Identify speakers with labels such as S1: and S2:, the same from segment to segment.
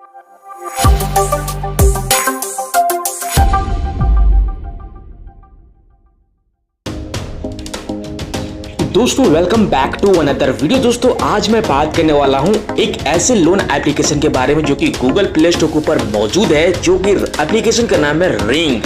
S1: दोस्तों welcome back to another video. दोस्तों आज मैं बात करने वाला हूं एक ऐसे लोन एप्लीकेशन के बारे में जो कि गूगल प्ले स्टोर के ऊपर मौजूद है, जो कि एप्लीकेशन का नाम है रिंग।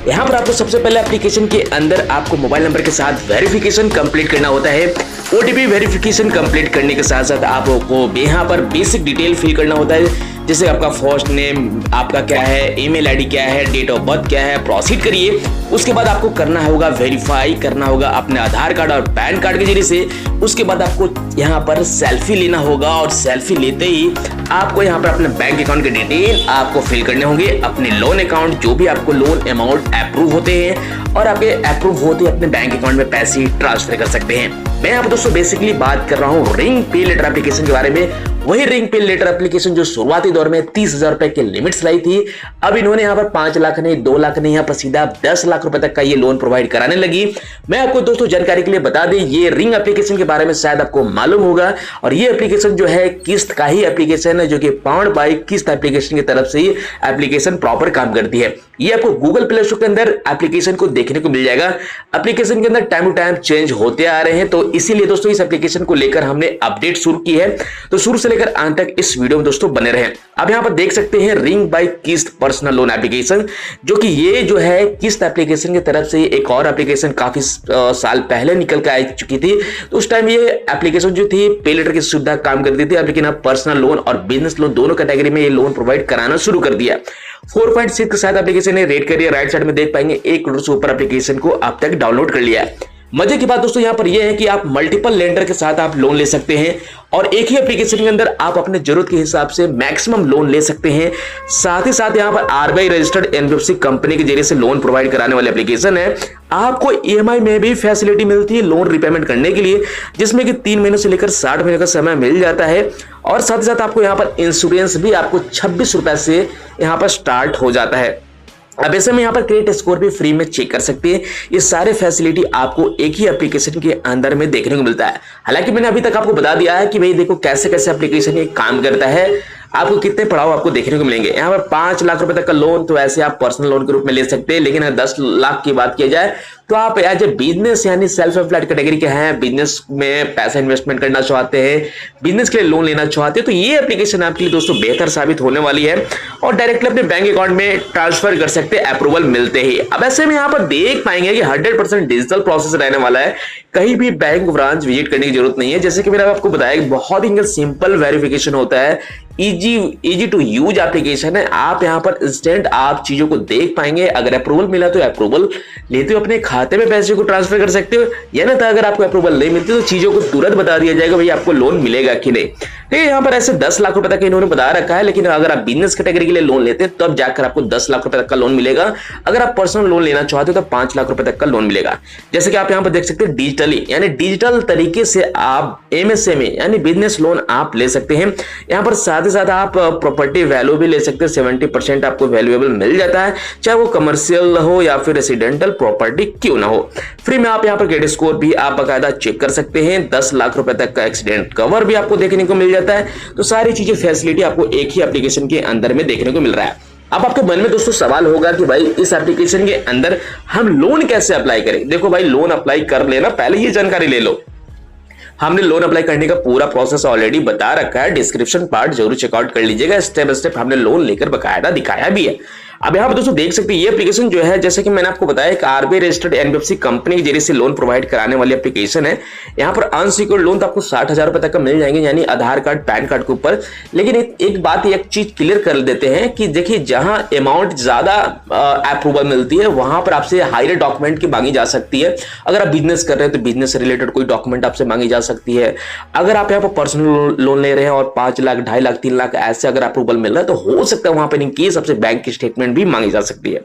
S1: यहाँ पर आपको सबसे पहले एप्लीकेशन के अंदर आपको मोबाइल नंबर के साथ वेरिफिकेशन कंप्लीट करना होता है। ओटीपी वेरिफिकेशन कंप्लीट करने के साथ साथ आपको यहाँ पर बेसिक डिटेल फिल करना होता है, जैसे आपका फर्स्ट नेम आपका क्या है, ईमेल आईडी क्या है, डेट ऑफ बर्थ क्या है। प्रोसीड करिए। उसके बाद आपको करना होगा वेरीफाई करना होगा अपने आधार कार्ड और पैन कार्ड के जरिए से। उसके बाद आपको यहाँ पर सेल्फी लेना होगा और सेल्फी लेते ही आपको यहाँ पर अपने बैंक अकाउंट के डिटेल आपको फिल करने होंगे, अपने लोन अकाउंट जो भी आपको लोन अमाउंट अप्रूव होते हैं और आपके अप्रूव होते अपने बैंक अकाउंट में पैसे ट्रांसफर कर सकते हैं। मैं यहाँ पर दोस्तों बेसिकली बात कर रहा हूँ रिंग पे लेटर एप्लीकेशन के बारे में। वही रिंग पे लेटर एप्लीकेशन जो शुरुआती दौर में 30,000 रुपए की लिमिट्स लाई थी, अब इन्होंने यहाँ पर 5 लाख नहीं 2 लाख नहीं, यहाँ पर सीधा 10 लाख रुपए तक का ये लोन प्रोवाइड कराने लगी। मैं आपको दोस्तों जानकारी के लिए बता दें, ये रिंग एप्लीकेशन के बारे में शायद आपको मालूम होगा, और ये एप्लीकेशन जो है किस्त का ही एप्लीकेशन है, जो कि पाउंड बाय किस्त एप्लीकेशन की तरफ से ही एप्लीकेशन प्रॉपर काम करती है। ये आपको गूगल प्ले स्टोर के अंदर एप्लीकेशन को देखने को मिल जाएगा। एप्लीकेशन के अंदर टाइम टू टाइम चेंज होते आ रहे हैं, तो इसीलिए दोस्तों इस एप्लीकेशन को लेकर हमने अपडेट शुरू की है। तो शुरू से लेकर अंत तक इस वीडियो में दोस्तों बने रहें। अब यहां पर देख सकते हैं रिंग बाय किस्त पर्सनल लोन एप्लीकेशन, जो कि ये जो है किस्त एप्लीकेशन की तरफ से एक और एप्लीकेशन काफी साल पहले निकल के आ चुकी थी। तो उस टाइम ये एप्लीकेशन जो थी पे लेटर की सुविधा काम करती थी, लेकिन अब पर्सनल लोन और बिजनेस लोन दोनों कैटेगरी में ये लोन प्रोवाइड कराना शुरू कर दिया। 4.6 के साथ एप्लीकेशन ने रेट करिए, राइट साइड में देख पाएंगे 1 करोड़ से ऊपर एप्लीकेशन को अब तक डाउनलोड कर लिया है। मजे की बात दोस्तों यहाँ पर यह है कि आप मल्टीपल लेंडर के साथ आप लोन ले सकते हैं और एक ही एप्लीकेशन के अंदर आप अपने जरूरत के हिसाब से मैक्सिमम लोन ले सकते हैं। साथ ही साथ यहाँ पर आरबीआई रजिस्टर्ड एनबीएफसी कंपनी के जरिए से लोन प्रोवाइड कराने वाली एप्लीकेशन है। आपको ईएमआई में भी फैसिलिटी मिलती है लोन रिपेमेंट करने के लिए, जिसमें कि 3 महीनों से लेकर 60 महीने का समय मिल जाता है। और साथ ही साथ आपको यहाँ पर इंश्योरेंस भी आपको 26 रुपए से यहाँ पर स्टार्ट हो जाता है। अब ऐसे में यहाँ पर क्रेडिट स्कोर भी फ्री में चेक कर सकते हैं। ये सारे फैसिलिटी आपको एक ही एप्लीकेशन के अंदर में देखने को मिलता है। हालांकि मैंने अभी तक आपको बता दिया है कि भाई देखो कैसे कैसे एप्लीकेशन ये काम करता है, आपको कितने पड़ाव आपको देखने को मिलेंगे। यहाँ पर 5 लाख रुपए तक का लोन तो ऐसे आप पर्सनल लोन के रूप में ले सकते हैं, लेकिन अगर 10 लाख की बात की जाए तो आप एज ए बिजनेस यानी सेल्फ एम्प्लॉयड कैटेगरी के हैं, बिजनेस में पैसा इन्वेस्टमेंट करना चाहते हैं, बिजनेस के लिए लोन लेना चाहते हैं, तो ये एप्लीकेशन आपके लिए दोस्तों बेहतर साबित होने वाली है और डायरेक्टली अपने बैंक अकाउंट में ट्रांसफर कर सकते हैं अप्रूवल मिलते ही। अब ऐसे में यहाँ पर देख पाएंगे कि 100% डिजिटल प्रोसेस रहने वाला है, कहीं भी बैंक ब्रांच विजिट करने की जरूरत नहीं है। जैसे कि मैंने आपको बताया बहुत ही सिंपल वेरिफिकेशन होता है, इजी टू यूज एप्लीकेशन है। आप यहाँ पर इंस्टेंट आप चीजों को देख पाएंगे, अगर अप्रूवल मिला तो अप्रूवल लेते हो अपने खाते में पैसे को ट्रांसफर कर सकते हो, या ना था अगर आपको अप्रूवल नहीं मिलती तो चीजों को तुरंत बता दिया जाएगा भाई आपको लोन मिलेगा कि नहीं। ठीक है, यहाँ पर ऐसे 10 लाख रुपए तक इन्होंने बता रखा है, लेकिन अगर आप बिजनेस कैटेगरी के लिए लोन लेते हैं तब जाकर आपको 10 लाख रुपए तक का लोन मिलेगा। अगर आप पर्सनल लोन लेना चाहते हो तो 5 लाख रुपए तक का लोन मिलेगा। जैसे कि आप यहाँ पर देख सकते हैं डिजिटली यानी डिजिटल तरीके से आप एमएसएमई यानी बिजनेस लोन आप ले सकते हैं। यहाँ पर साथ ही साथ आप प्रॉपर्टी वैल्यू भी ले सकते हैं, 70% आपको वैल्यूएबल मिल जाता है, चाहे वो कमर्शियल हो या फिर रेसिडेंटल प्रॉपर्टी क्यों ना हो। फ्री में आप यहाँ पर क्रेडिट स्कोर भी आप बाकायदा चेक कर सकते हैं। 10 लाख रुपए तक का एक्सीडेंट कवर भी आपको देखने को मिल जाता है। तो सारी चीजें फैसिलिटी आपको एक ही एप्लीकेशन के अंदर में देखने को मिल रहा है। अब आपके मन में दोस्तों सवाल होगा कि भाई इस एप्लीकेशन के अंदर हम लोन कैसे अप्लाई करें। देखो भाई लोन अप्लाई कर लेना, पहले ये जानकारी ले लो। हमने लोन अप्लाई करने का पूरा प्रोसेस ऑलरेडी बता रखा है, डिस्क्रिप्शन पार्ट जरूर चेकआउट कर लीजिएगा। स्टेप बाय स्टेप हमने लोन लेकर बकायदा दिखाया भी है। अब यहाँ पर दोस्तों देख सकते हैं ये एप्लीकेशन जो है, जैसे कि मैंने आपको बताया, एक आरबीआई रजिस्टर्ड एनबीएफसी कंपनी के जरिए से लोन प्रोवाइड कराने वाली एप्लीकेशन है। यहाँ पर अनसिक्योर्ड लोन तो आपको 60,000 रुपए तक का मिल जाएंगे, यानी आधार कार्ड पैन कार्ड के ऊपर। लेकिन एक बात एक चीज क्लियर कर देते हैं कि देखिए जहां अमाउंट ज्यादा अप्रूवल मिलती है वहां पर आपसे हायर डॉक्यूमेंट की मांगी जा सकती है। अगर आप बिजनेस कर रहे हैं तो बिजनेस से रिलेटेड कोई डॉक्यूमेंट आपसे मांगी जा सकती है। अगर आप यहाँ पर पर्सनल लोन ले रहे हैं और 5 लाख 2.5 लाख 3 लाख ऐसे अगर अप्रूवल मिल रहा है तो हो सकता है वहां पर इनकी सबसे बैंक की स्टेटमेंट भी मांगी जा सकती है।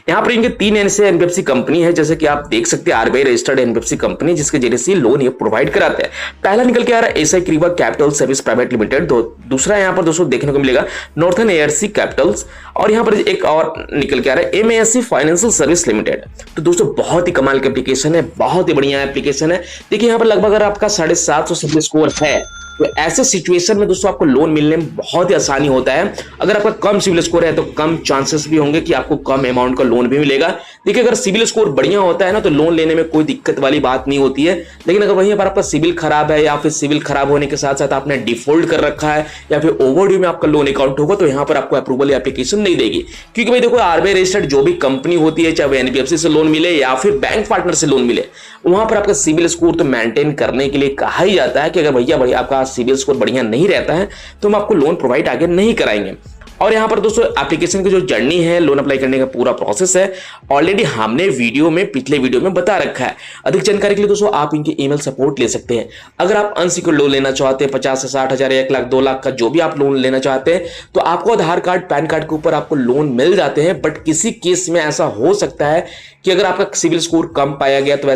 S1: यहाँ पर इनके 3 ऐसे एनबीएफसी कंपनी है, जैसे कि आप देख सकते हैं आरबीआई रजिस्टर्ड एनबीएफसी कंपनी, जिसके जरिए से लोन ये प्रोवाइड कराते हैं। पहला निकल के आ रहा है SI क्रीवा capital service private limited. दूसरा यहाँ पर दोस्तों देखने को मिलेगा नॉर्थन एआरसी कैपिटल्स, और यहाँ पर एक और निकल के आ रहा है एमएएससी फाइनेंशियल सर्विस लिमिटेड। तो दोस्तों बहुत ही कमाल की एप्लीकेशन है, बहुत ही बढ़िया एप्लीकेशन है। देखिए यहाँ पर लगभग अगर आपका 750 सिबिल स्कोर है तो ऐसे सिचुएशन में दोस्तों आपको लोन मिलने में बहुत ही आसानी होता है। अगर आपका कम सिविल स्कोर है तो कम चांसेस भी होंगे कि आपको कम अमाउंट का लोन भी मिलेगा। देखिए, अगर सिविल स्कोर बढ़िया होता है ना तो लोन लेने में कोई दिक्कत वाली बात नहीं होती है। लेकिन अगर वहीं पर आपका सिविल खराब है या फिर सिविल खराब होने के साथ साथ आपने डिफॉल्ट कर रखा है या फिर ओवरड्यू में आपका लोन अकाउंट होगा, तो यहां पर आपको अप्रूवल एप्लीकेशन नहीं देगी। क्योंकि भाई देखो, आरबीआई रजिस्टर्ड जो भी कंपनी होती है, चाहे एनबीएफसी से लोन मिले या फिर बैंक पार्टनर से लोन मिले, वहां पर आपका सिविल स्कोर तो मेंटेन करने के लिए कहा ही जाता है कि अगर भैया आपका सिविल स्कोर बढ़िया नहीं रहता है तो हम आपको लोन प्रोवाइड आगे नहीं कराएंगे। और यहां पर दोस्तों एप्लीकेशन की जो जर्नी है, लोन अप्लाई करने का पूरा प्रोसेस है, ऑलरेडी हमने पिछले वीडियो में बता रखा है। अधिक जानकारी के लिए दोस्तों आप इनके ईमेल सपोर्ट ले सकते हैं। अगर आप अनसिक्योर्ड लोन लेना चाहते हैं 50 से 60 हजार, 1 लाख, 2 लाख का जो भी आप लोन लेना चाहते हैं, तो आपको आधार कार्ड, पैन कार्ड के ऊपर आपको लोन मिल जाते हैं। बट किसी केस में ऐसा हो सकता है कि अगर आपका सिविल स्कोर कम पाया गया तो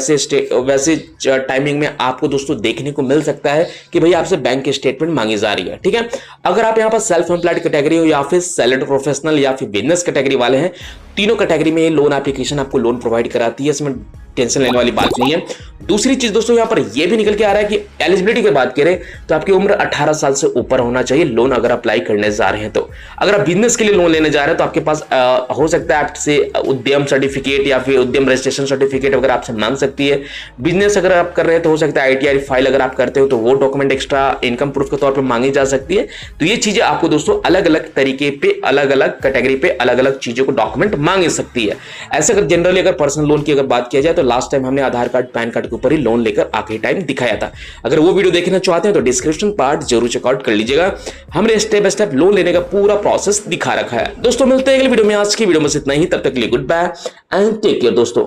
S1: वैसे टाइमिंग में आपको दोस्तों देखने को मिल सकता है कि भैया आपसे बैंक की स्टेटमेंट मांगी जा रही है। ठीक है, अगर आप यहां पर सेल्फ एम्प्लॉयड कैटेगरी हो या फिर सैलरी प्रोफेशनल या फिर बिजनेस कैटेगरी वाले हैं, तीनों कैटेगरी में ये लोन एप्लीकेशन आपको लोन प्रोवाइड कराती है। इसमें टेंशन लेने वाली बात नहीं है। दूसरी चीज दोस्तों यहां पर यह भी निकल के आ रहा है कि एलिजिबिलिटी की बात करें तो आपकी उम्र 18 साल से ऊपर होना चाहिए लोन अगर अप्लाई करने जा रहे हैं तो। अगर आप बिजनेस के लिए लोन लेने जा रहे हैं तो आपके पास हो सकता है आपसे उद्यम सर्टिफिकेट या फिर उद्यम रजिस्ट्रेशन सर्टिफिकेट अगर आपसे मांग सकती है। बिजनेस अगर आप कर रहे हैं तो हो सकता है आईटीआर फाइल अगर आप करते हो तो वो डॉक्यूमेंट एक्स्ट्रा इनकम प्रूफ के तौर पर मांगी जा सकती है। तो ये चीजें आपको दोस्तों अलग अलग तरीके पे, अलग अलग कैटेगरी पे अलग अलग चीजों को डॉक्यूमेंट मांग सकती है। ऐसे अगर जनरली अगर पर्सनल लोन की अगर बात किया जाए तो लास्ट टाइम हमने आधार कार्ड, पैन कार्ड के ऊपर ही लोन लेकर आखिरी टाइम दिखाया था। अगर वो वीडियो देखना चाहते हैं तो डिस्क्रिप्शन पार्ट जरूर चेकआउट कर लीजिएगा। हमने स्टेप बाय स्टेप लोन लेने का पूरा प्रोसेस दिखा रखा है। दोस्तों मिलते हैं अगली वीडियो में। आज की वीडियो में इतना ही, तब तक के लिए goodbye and take care दोस्तों।